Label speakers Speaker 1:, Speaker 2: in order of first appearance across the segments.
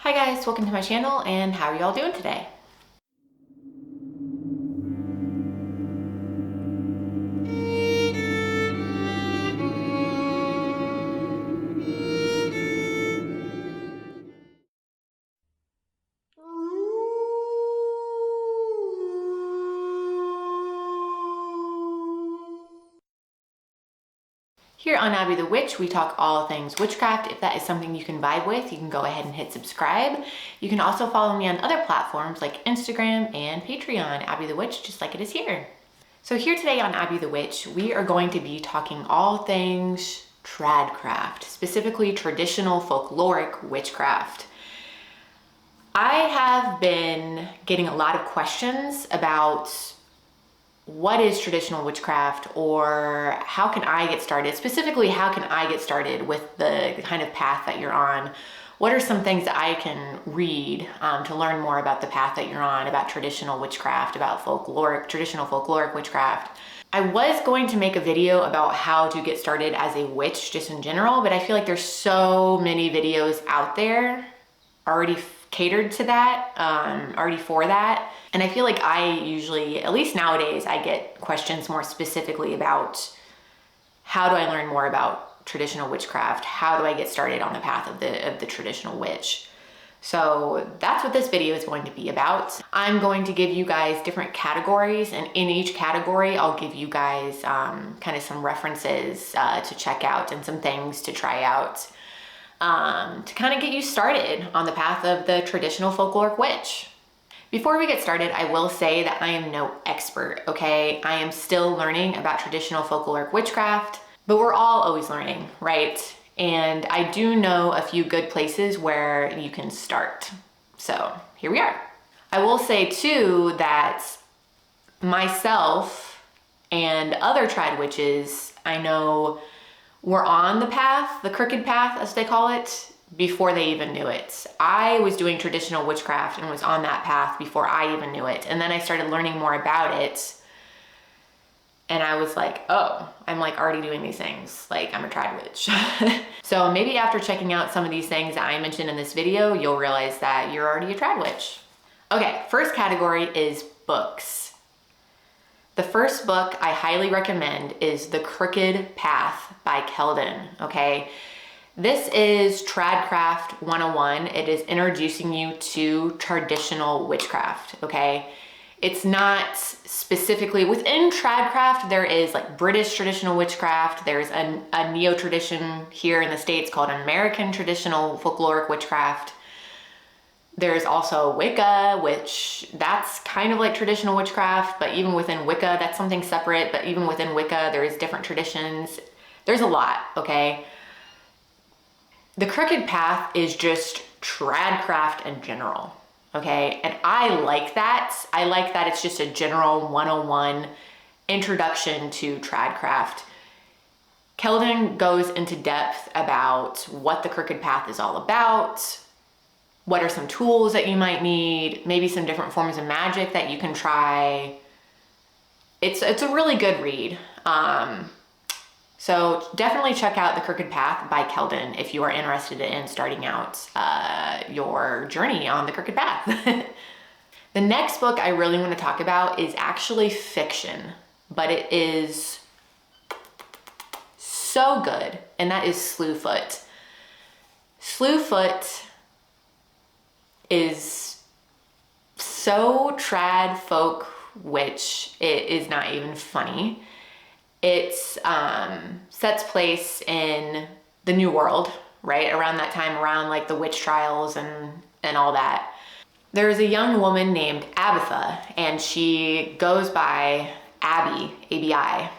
Speaker 1: Hi guys, welcome to my channel, and how are y'all doing today? Here on Abby the Witch, we talk all things witchcraft. If that is something you can vibe with, you can go ahead and hit subscribe. You can also follow me on other platforms like Instagram and Patreon, Abby the Witch, just like it is here. So here today on Abby the Witch, we are going to be talking all things tradcraft, specifically traditional folkloric witchcraft. I have been getting a lot of questions about what is traditional witchcraft, or how can I get started? Specifically, how can I get started with the kind of path that you're on? What are some things that I can read to learn more about the path that you're on, about traditional witchcraft, about traditional folkloric witchcraft? I was going to make a video about how to get started as a witch just in general, but I feel like there's so many videos out there already catered to that, already for that. And I feel like I usually, at least nowadays, I get questions more specifically about how do I learn more about traditional witchcraft? How do I get started on the path of the traditional witch? So that's what this video is going to be about. I'm going to give you guys different categories, and in each category, I'll give you guys kind of some references to check out and some things to try out to kind of get you started on the path of the traditional folkloric witch. Before we get started, I will say that I am no expert, okay? I am still learning about traditional folkloric witchcraft, but we're all always learning, right? And I do know a few good places where you can start. So here we are. I will say too that myself and other trad witches I know were on the path, the crooked path as they call it, before they even knew it. I was doing traditional witchcraft and was on that path before I even knew it. And then I started learning more about it. And I was like, oh, I'm like already doing these things. Like, I'm a trad witch. So maybe after checking out some of these things that I mentioned in this video, you'll realize that you're already a trad witch. Okay, first category is books. The first book I highly recommend is The Crooked Path by Keldon, okay? This is Tradcraft 101. It is introducing you to traditional witchcraft, okay? It's not specifically, within Tradcraft, there is like British traditional witchcraft, there's a neo-tradition here in the States called American traditional folkloric witchcraft. There's also Wicca, which that's kind of like traditional witchcraft, but even within Wicca, that's something separate, but even within Wicca, there is different traditions. There's a lot, okay? The Crooked Path is just tradcraft in general, okay? And I like that. I like that it's just a general 101 introduction to tradcraft. Keldon goes into depth about what the Crooked Path is all about, what are some tools that you might need, maybe some different forms of magic that you can try. It's a really good read. So definitely check out The Crooked Path by Keldon if you are interested in starting out your journey on the Crooked Path. The next book I really want to talk about is actually fiction, but it is so good, and that is Slewfoot. Slewfoot is so trad folk witch, it is not even funny. It sets place in the New World, right? Around that time, around like the witch trials and all that. There is a young woman named Abatha, and she goes by Abby, A-B-I.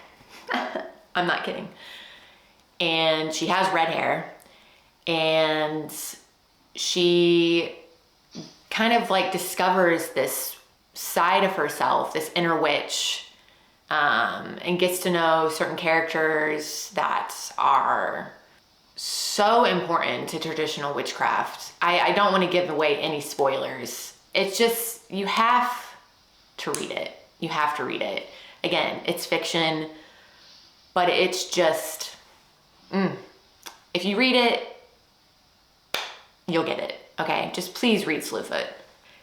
Speaker 1: I'm not kidding. And she has red hair, and she kind of like discovers this side of herself, this inner witch, and gets to know certain characters that are so important to traditional witchcraft. I don't want to give away any spoilers. It's just, you have to read it. You have to read it. Again, it's fiction, but it's just, if you read it, you'll get it. okay? Just please read Slewfoot.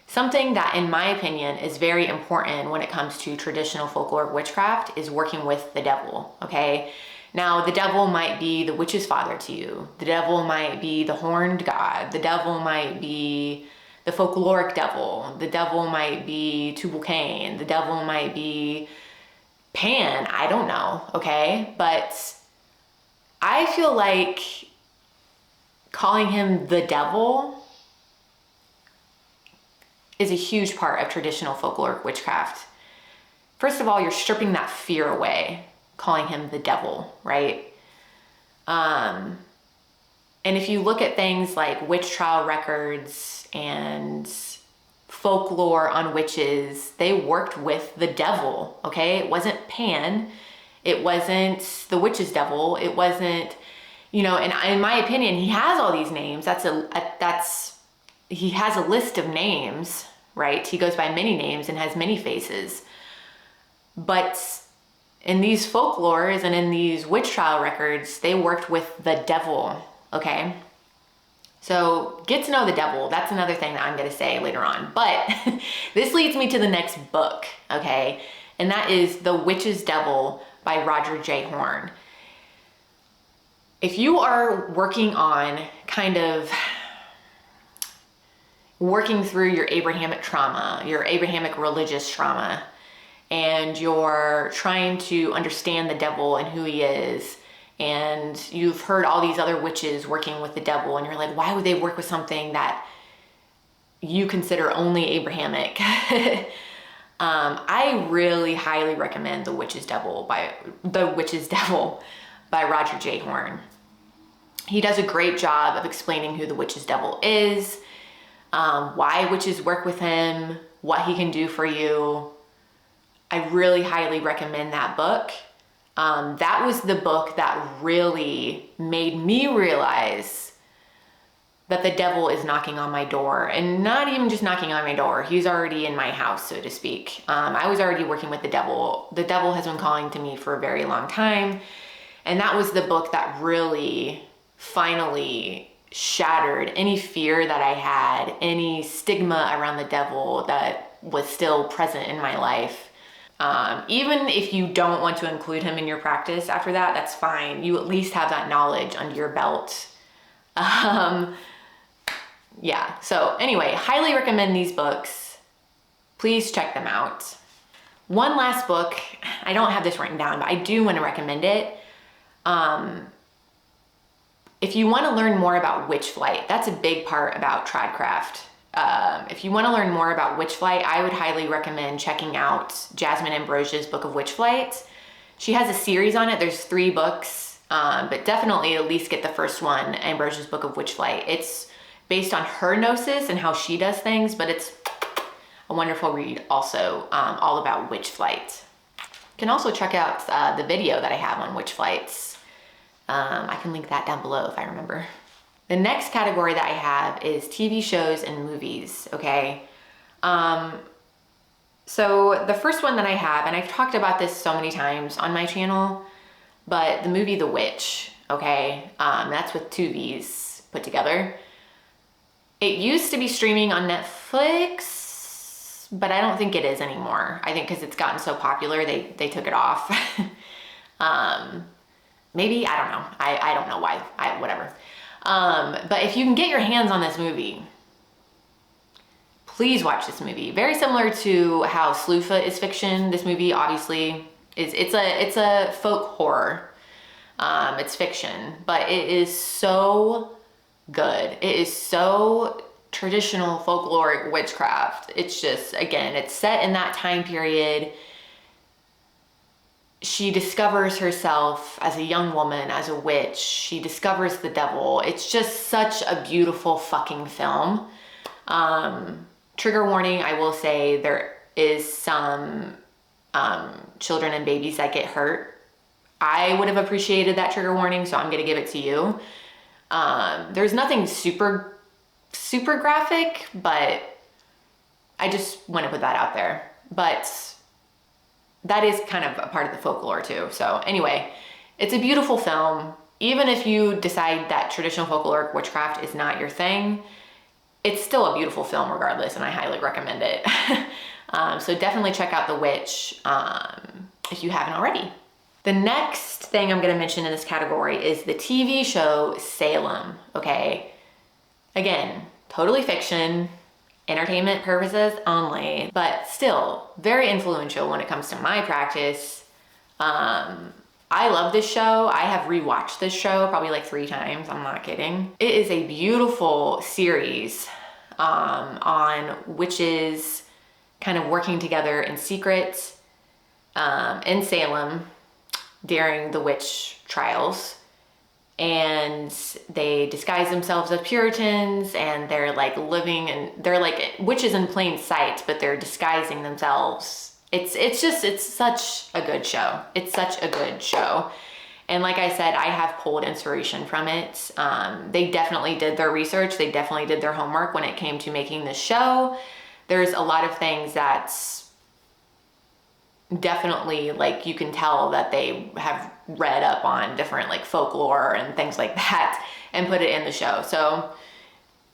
Speaker 1: Something that, in my opinion, is very important when it comes to traditional folkloric witchcraft is working with the devil, okay? Now, the devil might be the witch's father to you. The devil might be the horned god. The devil might be the folkloric devil. The devil might be Tubal Cain. The devil might be Pan. I don't know, okay? But I feel like calling him the devil is a huge part of traditional folkloric witchcraft. First of all, you're stripping that fear away, calling him the devil, right? And if you look at things like witch trial records and folklore on witches, they worked with the devil, okay? It wasn't Pan. It wasn't the witch's devil. It wasn't, you know, and in my opinion, he has all these names. He has a list of names, right? He goes by many names and has many faces. But in these folklores and in these witch trial records, they worked with the devil, okay? So get to know the devil. That's another thing that I'm going to say later on. But this leads me to the next book, okay? And that is The Witch's Devil by Roger J. Horne. If you are working on kind of working through your Abrahamic trauma, your Abrahamic religious trauma, and you're trying to understand the devil and who he is, and you've heard all these other witches working with the devil, and you're like, why would they work with something that you consider only Abrahamic? I really highly recommend The Witch's Devil by Roger J. Horne. He does a great job of explaining who the witch's devil is, why witches work with him, what he can do for you. I really highly recommend that book. That was the book that really made me realize that the devil is knocking on my door, and not even just knocking on my door. He's already in my house, so to speak. I was already working with the devil. The devil has been calling to me for a very long time. And that was the book that really finally shattered any fear that I had, any stigma around the devil that was still present in my life. Even if you don't want to include him in your practice after that, that's fine. You at least have that knowledge under your belt. Yeah, so anyway, highly recommend these books. Please check them out. One last book, I don't have this written down, but I do want to recommend it. If you want to learn more about witch flight, that's a big part about tradcraft. If you want to learn more about witch flight, I would highly recommend checking out Jasmine Ambrosia's Book of Witch Flight. She has a series on it. There's 3 books, but definitely at least get the first one, Ambrosia's Book of Witch Flight. It's based on her gnosis and how she does things, but it's a wonderful read also, all about witch flight. You can also check out the video that I have on witch flights. I can link that down below if I remember. The next category that I have is TV shows and movies, okay? So the first one that I have, and I've talked about this so many times on my channel, but the movie The Witch, okay? That's with 2 V's put together. It used to be streaming on Netflix, but I don't think it is anymore. I think because it's gotten so popular, they took it off. Maybe, I don't know. I don't know why, whatever. But if you can get your hands on this movie, please watch this movie. Very similar to how Slewfoot is fiction. This movie obviously it's a folk horror. It's fiction, but it is so good. It is so traditional folkloric witchcraft. It's just, again, it's set in that time period. She discovers herself as a young woman, as a witch. She discovers the devil. It's just such a beautiful fucking film. Trigger warning, I will say there is some children and babies that get hurt. I would have appreciated that trigger warning, so I'm gonna give it to you. There's nothing super graphic, but I just want to put that out there. But that is kind of a part of the folklore too. So anyway, it's a beautiful film. Even if you decide that traditional folkloric witchcraft is not your thing, it's still a beautiful film regardless, and I highly recommend it. So definitely check out The Witch if you haven't already. The next thing I'm gonna mention in this category is the TV show Salem, okay? Again, totally fiction, entertainment purposes only, but still very influential when it comes to my practice. I love this show. I have rewatched this show probably like 3 times, I'm not kidding. It is a beautiful series on witches kind of working together in secret in Salem during the witch trials. And they disguise themselves as Puritans, and they're like living, and they're like witches in plain sight, but they're disguising themselves. It's such a good show. It's such a good show. And like I said, I have pulled inspiration from it. They definitely did their research. They definitely did their homework when it came to making this show. There's a lot of things that's definitely, like, you can tell that they have read up on different like folklore and things like that and put it in the show. So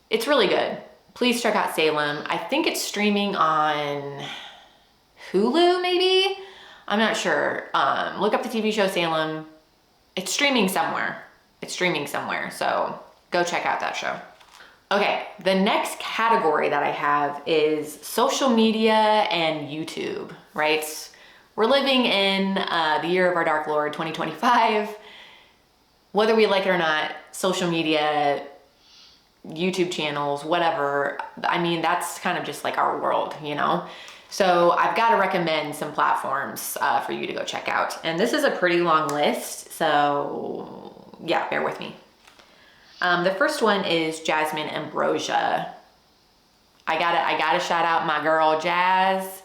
Speaker 1: it's really good. Please check out Salem. I think it's streaming on Hulu, maybe? I'm not sure. Look up the TV show Salem. It's streaming somewhere. It's streaming somewhere, so go check out that show. Okay, the next category that I have is social media and YouTube, right? We're living in the year of our Dark Lord, 2025. Whether we like it or not, social media, YouTube channels, whatever, I mean, that's kind of just like our world, you know? So I've got to recommend some platforms for you to go check out. And this is a pretty long list, so yeah, bear with me. The first one is Jasmine Ambrosia. I gotta shout out my girl Jazz.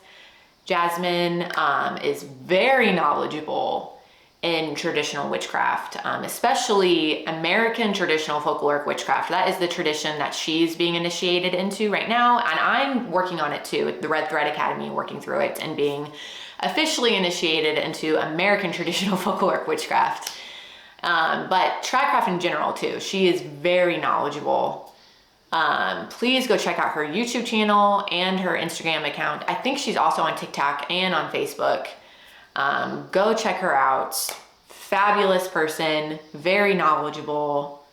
Speaker 1: Jasmine is very knowledgeable in traditional witchcraft, especially American traditional folkloric witchcraft. That is the tradition that she's being initiated into right now, and I'm working on it too, with the Red Thread Academy, working through it and being officially initiated into American traditional folkloric witchcraft. But tradcraft in general too. She is very knowledgeable. Please go check out her YouTube channel and her Instagram account. I think she's also on TikTok and on Facebook. Go check her out. Fabulous person, very knowledgeable.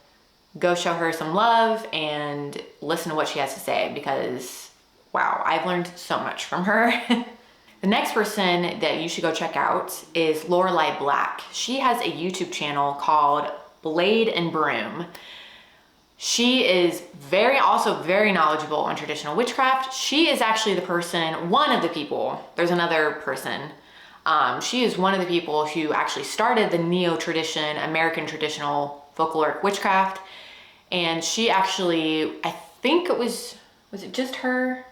Speaker 1: Go show her some love and listen to what she has to say, because wow, I've learned so much from her. The next person that you should go check out is Laurelei Black. She has a YouTube channel called Blade and Broom. She is also very knowledgeable on traditional witchcraft. She is actually the person, one of the people, there's another person. She is one of the people who actually started the neo-tradition, American traditional folkloric witchcraft. And she actually, I think was it just her?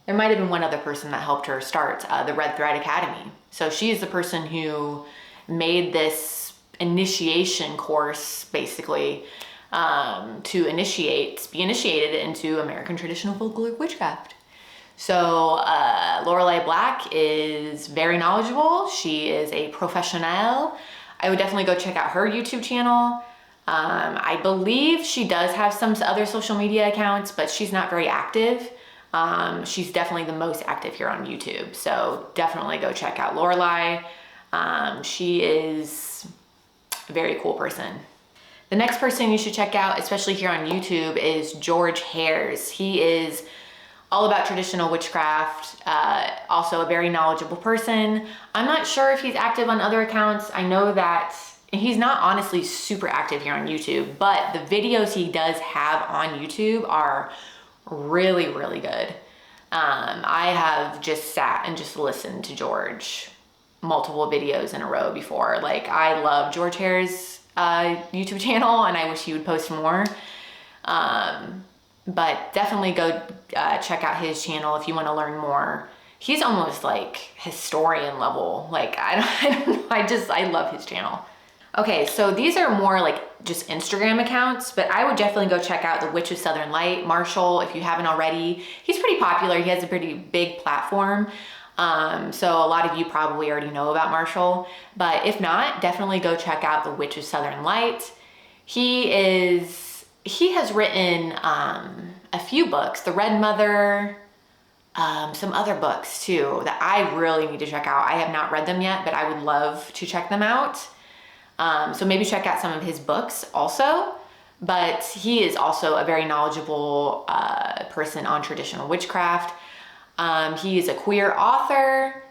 Speaker 1: There might have been one other person that helped her start the Red Thread Academy. So she is the person who made this initiation course, basically, to be initiated into American traditional folkloric witchcraft. So Laurelei Black is very knowledgeable. She is a professional. I would definitely go check out her YouTube channel. I believe she does have some other social media accounts, but she's not very active. She's definitely the most active here on YouTube. So definitely go check out Laurelei. She is a very cool person. The next person you should check out, especially here on YouTube, is George Hares. He is all about traditional witchcraft, also a very knowledgeable person. I'm not sure if he's active on other accounts. I know that he's not honestly super active here on YouTube, but the videos he does have on YouTube are really, really good. I have just sat and just listened to George multiple videos in a row before. Like, I love George Hare's YouTube channel, and I wish he would post more. But definitely go check out his channel if you want to learn more. He's almost like historian level. Like, I don't know, I love his channel. Okay, so these are more like just Instagram accounts, but I would definitely go check out the Witch of Southern Light, Marshall, if you haven't already. He's pretty popular. He has a pretty big platform. So a lot of you probably already know about Marshall, but if not, definitely go check out the Witch of Southern Light. He has written, a few books, The Red Mother, some other books too that I really need to check out. I have not read them yet, but I would love to check them out. So maybe check out some of his books also. But he is also a very knowledgeable person on traditional witchcraft. He is a queer author,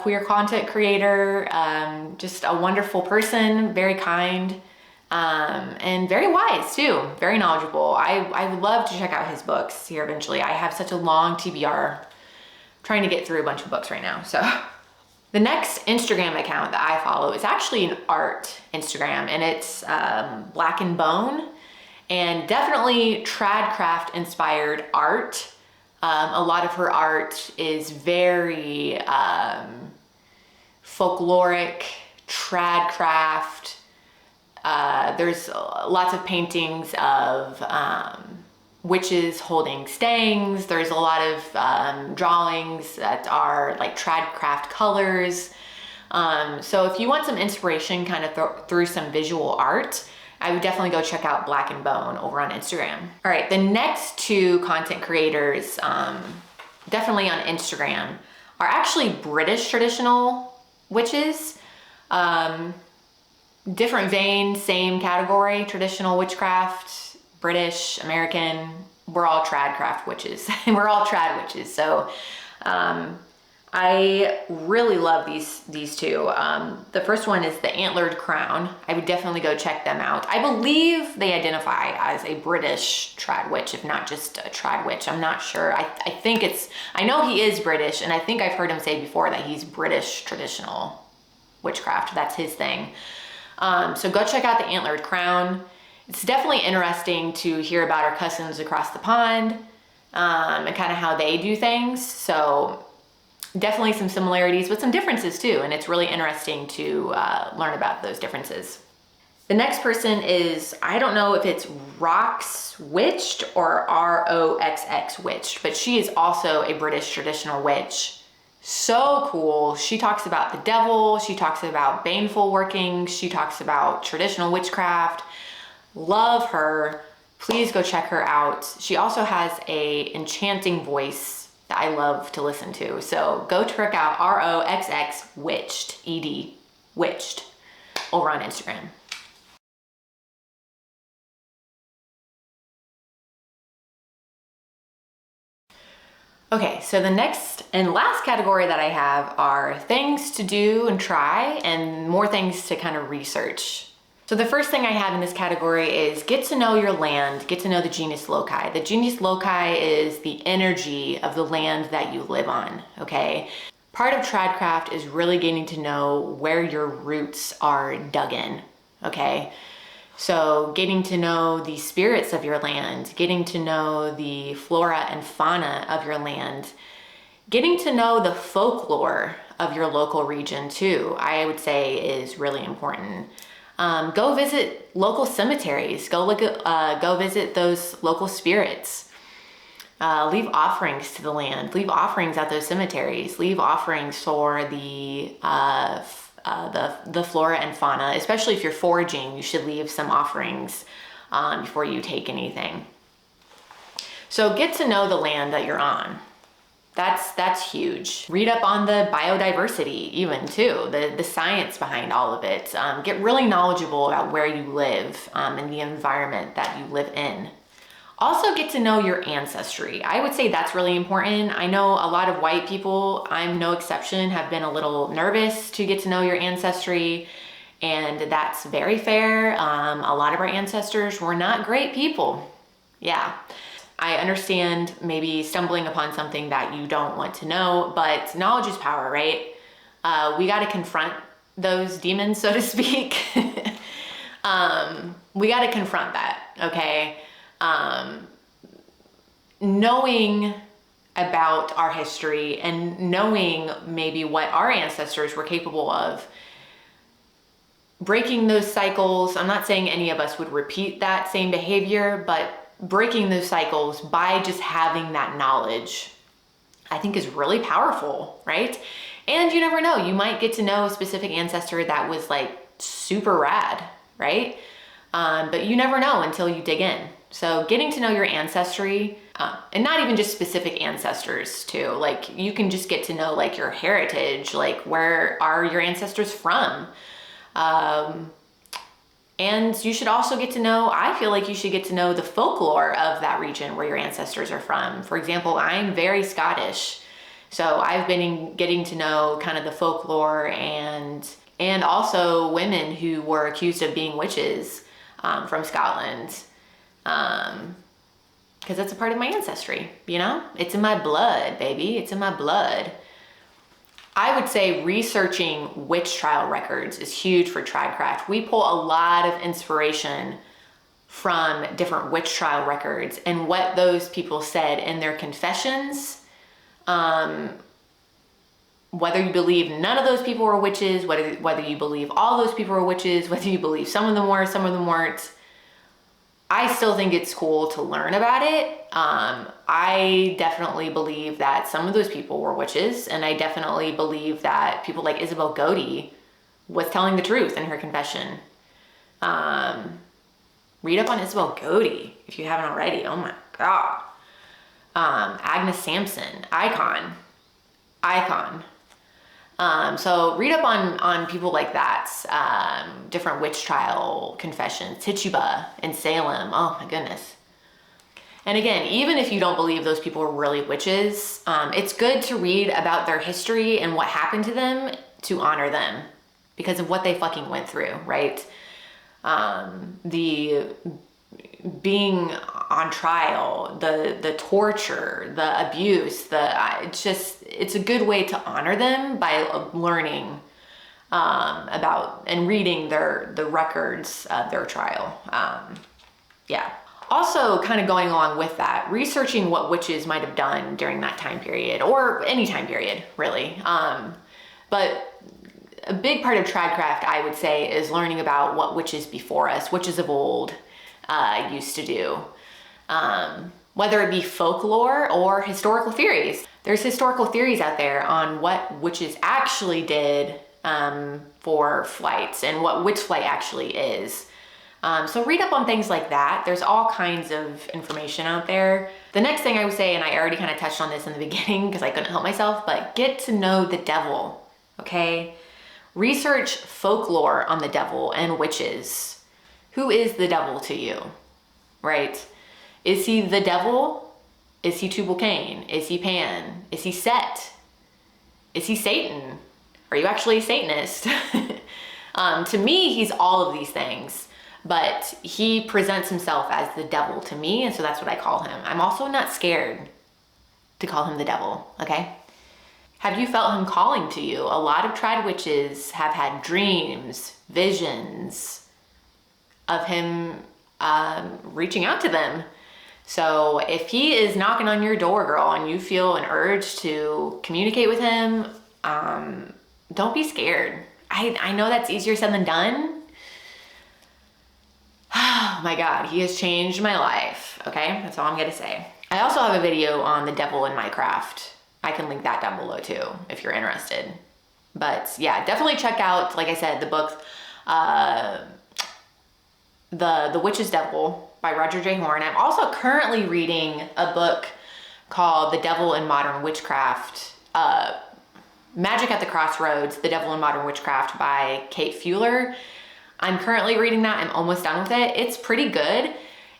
Speaker 1: queer content creator, just a wonderful person, very kind, and very wise too, very knowledgeable. I would love to check out his books here eventually. I have such a long TBR trying to get through a bunch of books right now. So the next Instagram account that I follow is actually an art Instagram, and it's Black and Bone, and definitely tradcraft inspired art. A lot of her art is very folkloric, tradcraft. There's lots of paintings of witches holding stangs. There's a lot of drawings that are like tradcraft colors. So if you want some inspiration kind of through some visual art, I would definitely go check out Black and Bone over on Instagram. All right, the next two content creators, definitely on Instagram, are actually British traditional witches. Different vein, same category, traditional witchcraft, British, American, we're all tradcraft witches. We're all trad witches. So I really love these two. The first one is the Antlered Crown. I would definitely go check them out. I believe they identify as a British trad witch, if not just a trad witch. I'm not sure. I think I know he is British, and I think I've heard him say before that he's British traditional witchcraft. That's his thing. So go check out the Antlered Crown. It's definitely interesting to hear about our cousins across the pond, and kind of how they do things. So definitely some similarities, but some differences too. And it's really interesting to learn about those differences. The next person is, I don't know if it's Roxxwitched or Roxxwitched, but she is also a British traditional witch. So cool. She talks about the devil. She talks about baneful workings. She talks about traditional witchcraft. Love her. Please go check her out. She also has a enchanting voice that I love to listen to. So go check out Roxxwitched, ED, witched, over on Instagram. Okay, so the next and last category that I have are things to do and try, and more things to kind of research. So the first thing I have in this category is get to know your land, get to know the genius loci. The genius loci is the energy of the land that you live on, okay? Part of tradcraft is really getting to know where your roots are dug in, okay? So getting to know the spirits of your land, getting to know the flora and fauna of your land, getting to know the folklore of your local region too, I would say is really important. Go visit local cemeteries. Go visit those local spirits. Leave offerings to the land. Leave offerings at those cemeteries. Leave offerings for the flora and fauna. Especially if you're foraging, you should leave some offerings before you take anything. So get to know the land that you're on. That's huge. Read up on the biodiversity even too, the science behind all of it. Get really knowledgeable about where you live and the environment that you live in. Also get to know your ancestry. I would say that's really important. I know a lot of white people, I'm no exception, have been a little nervous to get to know your ancestry, and that's very fair. A lot of our ancestors were not great people. Yeah. I understand maybe stumbling upon something that you don't want to know, but knowledge is power, right? We got to confront those demons, so to speak. We got to confront that, okay? Knowing about our history and knowing maybe what our ancestors were capable of, breaking those cycles. I'm not saying any of us would repeat that same behavior, but breaking those cycles by just having that knowledge, I think is really powerful, right? And you never know, you might get to know a specific ancestor that was like super rad, right? But you never know until you dig in. So getting to know your ancestry, and not even just specific ancestors too, like you can just get to know like your heritage, like where are your ancestors from? And you should also get to know, I feel like you should get to know the folklore of that region where your ancestors are from. For example, I'm very Scottish. So I've been getting to know kind of the folklore and also women who were accused of being witches from Scotland. Because that's a part of my ancestry, you know? It's in my blood, baby. It's in my blood. I would say researching witch trial records is huge for tradecraft. We pull a lot of inspiration from different witch trial records and what those people said in their confessions. Whether you believe none of those people were witches, whether you believe all those people were witches, whether you believe some of them were, some of them weren't, I still think it's cool to learn about it. I definitely believe that some of those people were witches, and I definitely believe that people like Isabel Gody was telling the truth in her confession. Read up on Isabel Gody if you haven't already. Oh my God. Agnes Sampson, icon. So read up on people like that, different witch trial confessions, Tituba in Salem, oh my goodness. And again, even if you don't believe those people were really witches, it's good to read about their history and what happened to them to honor them because of what they fucking went through, right? The being on trial, the torture, the abuse, it's a good way to honor them by learning about and reading the records of their trial. Yeah. Also, kind of going along with that, researching what witches might have done during that time period, or any time period, really. But a big part of tradecraft, I would say, is learning about what witches before us, witches of old, used to do. Whether it be folklore or historical theories. There's historical theories out there on what witches actually did for flights and what witch flight actually is. So read up on things like that. There's all kinds of information out there. The next thing I would say, and I already kind of touched on this in the beginning because I couldn't help myself, but get to know the devil, okay? Research folklore on the devil and witches. Who is the devil to you, right? Is he the devil? Is he Tubal-Cain? Is he Pan? Is he Set? Is he Satan? Are you actually a Satanist? To me, he's all of these things. But he presents himself as the devil to me, and so that's what I call him. I'm also not scared to call him the devil, okay? Have you felt him calling to you? A lot of trad witches have had dreams, visions of him reaching out to them. So if he is knocking on your door, girl, and you feel an urge to communicate with him, don't be scared. I know that's easier said than done. Oh my God, he has changed my life, okay? That's all I'm gonna say. I also have a video on the devil in my craft. I can link that down below too, if you're interested. But yeah, definitely check out, like I said, the book, The Witch's Devil by Roger J. Horn. I'm also currently reading a book called The Devil in Modern Witchcraft, Magic at the Crossroads, The Devil in Modern Witchcraft by Kate Fuller. I'm currently reading that. I'm almost done with it. It's pretty good.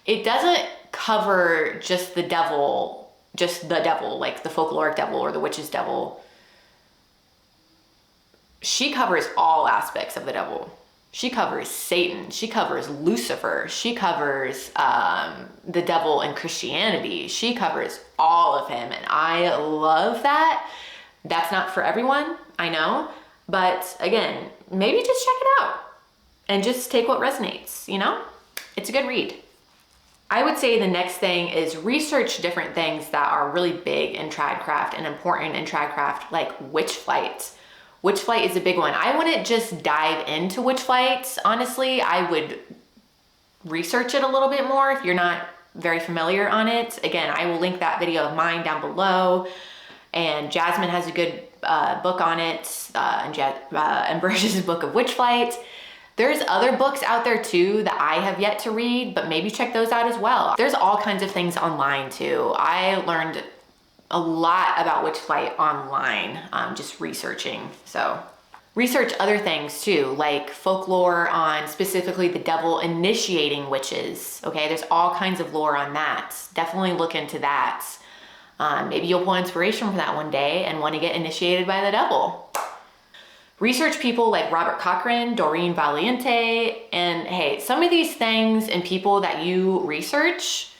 Speaker 1: It doesn't cover just the devil, like the folkloric devil or the witch's devil. She covers all aspects of the devil. She covers Satan. She covers Lucifer. She covers the devil in Christianity. She covers all of him. And I love that. That's not for everyone, I know. But again, maybe just check it out. And just take what resonates, you know? It's a good read. I would say the next thing is research different things that are really big in tradecraft and important in tradecraft, like witch flights. Witch flight is a big one. I wouldn't just dive into witch flights, honestly. I would research it a little bit more if you're not very familiar on it. Again, I will link that video of mine down below. And Jasmine has a good book on it, and Ambrosia's book of witch flight. There's other books out there too that I have yet to read, but maybe check those out as well. There's all kinds of things online too. I learned a lot about witchlight online, just researching. So research other things too, like folklore on specifically the devil initiating witches. Okay, there's all kinds of lore on that. Definitely look into that. Maybe you'll pull inspiration from that one day and want to get initiated by the devil. Research people like Robert Cochran, Doreen Valiente, and hey, some of these things and people that you research,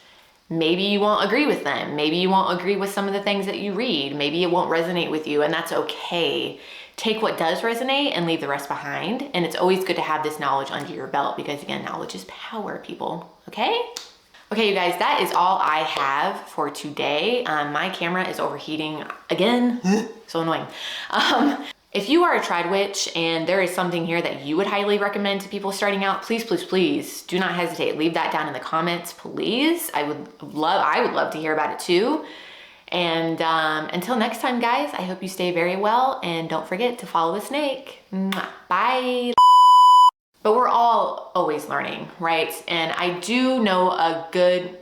Speaker 1: maybe you won't agree with them. Maybe you won't agree with some of the things that you read. Maybe it won't resonate with you, and that's okay. Take what does resonate and leave the rest behind. And it's always good to have this knowledge under your belt because again, knowledge is power, people, okay? Okay, you guys, that is all I have for today. My camera is overheating again, so annoying. If you are a tried witch and there is something here that you would highly recommend to people starting out, please, please, please do not hesitate. Leave that down in the comments, please. I would love to hear about it too. And until next time, guys, I hope you stay very well and don't forget to follow the snake. Mwah. Bye. But we're all always learning, right? And I do know a good,